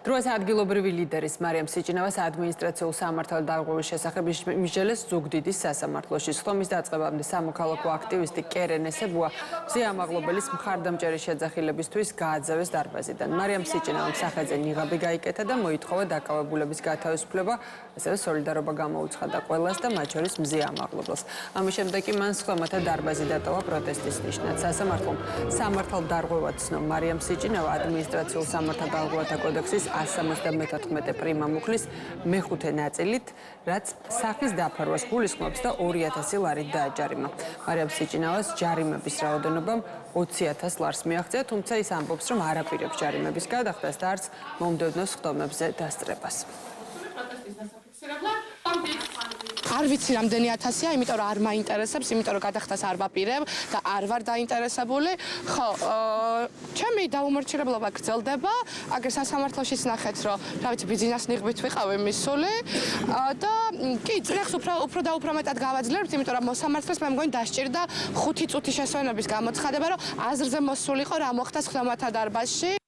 დროის ადგილობრივი ლიდერის მარიამ სიჭინავას ადმინისტრაციულ სამართალ დარღვევის შესახებ მისჯელეს ზუგდიდის სასამართლოში. სხდომის დაწყებამდე სამოქალაქო აქტივისტი კერენ ესებუა მზეამაღლობელის მხარდამჭერი შეძახილებისთვის გააძევეს დარბაზიდან. მარიამ სიჭინავამ სახეზე ნიღაბი გაიკეთა და მოითხოვა დაკავებულების გათავისუფლება, ასევე სოლიდარობა გამოუცხადა ყველას და მათ შორის მზეამაღლობელს. ამის შემდეგ კი მან სხვებათა დარბაზი დატოვა პროტესტის ნიშნად. სასამართლომ სამართალ დარღვევად ცნო მარიამ სიჭინავა ადმინისტრაციულ სამართალდარღვევათა კოდექსის 174 პრიმა მუხლის მეხუთე ნაწილით, რაც სახის დაფარვას გულისხმობს და 2000 ლარით დააჯარიმა. მარიამ სიჭინავას ჯარიმების რაოდენობამ 20,000 ლარს მიაღწია, თუმცა ის ამბობს, რომ არ აპირებს ჯარიმების გადახდას და არც მომდევნო სხდომებზე დასწრებას. არ ვიცი რამდენი ათასია, იმიტომ რომ არ მაინტერესებს, იმიტომ რომ გადახდას არ ვაპირებ და არ ვარ დაინტერესებული. ხო, ჩემი დაუმორჩილებლობა გრძელდება, აგერ სასამართლოშიც ნახეთ, რომ რა ვიცი, ბიზნეს ნიღბით ვიყავი მისული და კი, წლებს უფრო და უფრო მეტად გავაძლიერებთ, იმიტომ რომ მოსამართლეს მე მგონი დასჭირდა 5 წუთი შესვენების გამოცხადება, რომ აზრზე მოსულიყო რა მოხდა სხდომათა დარბაზში.